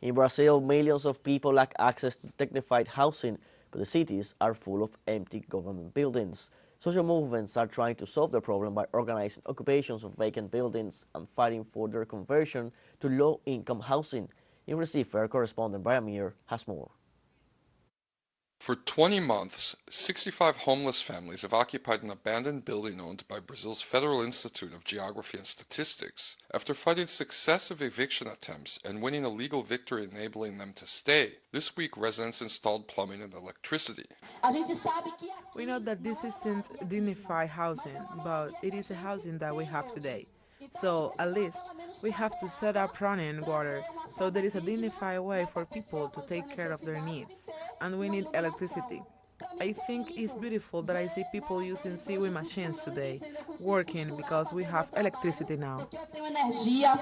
In Brazil, millions of people lack access to dignified housing, but the cities are full of empty government buildings. Social movements are trying to solve the problem by organizing occupations of vacant buildings and fighting for their conversion to low-income housing. In Recife, our correspondent Brian Mier has more. For 20 months, 65 homeless families have occupied an abandoned building owned by Brazil's Federal Institute of Geography and Statistics. After fighting successive eviction attempts and winning a legal victory enabling them to stay, this week residents installed plumbing and electricity. We know that this isn't dignified housing, but it is a housing that we have today. So, at least, we have to set up running water, so there is a dignified way for people to take care of their needs. And we need electricity. I think it's beautiful that I see people using sewing machines today, working because we have electricity now.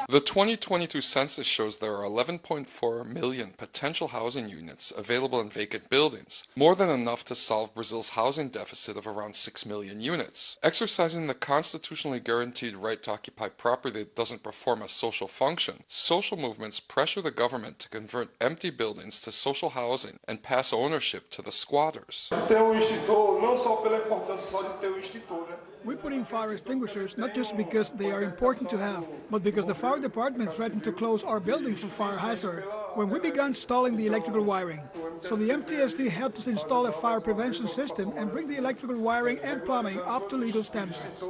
The 2022 census shows there are 11.4 million potential housing units available in vacant buildings, more than enough to solve Brazil's housing deficit of around 6 million units. Exercising the constitutionally guaranteed right to occupy property that doesn't perform a social function, social movements pressure the government to convert empty buildings to social housing and pass ownership to the squatters. We put in fire extinguishers not just because they are important to have, but because the fire department threatened to close our building for fire hazard when we began installing the electrical wiring. So the MTSD helped us install a fire prevention system and bring the electrical wiring and plumbing up to legal standards.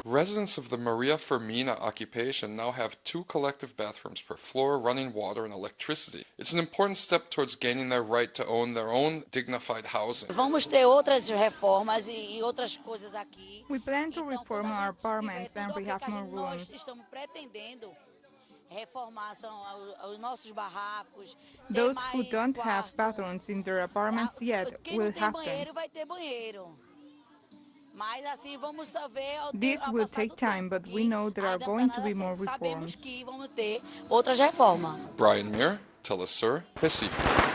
Residents of the Maria Firmina occupation now have 2 collective bathrooms per floor, running water and electricity. It's an important step towards gaining their right to own their own dignified housing. We plan to reform our apartments and we have more rooms. Those who don't have bathrooms in their apartments yet will have them. This will take time, but we know there are going to be more reforms. Brian Mier, teleSUR, Recife.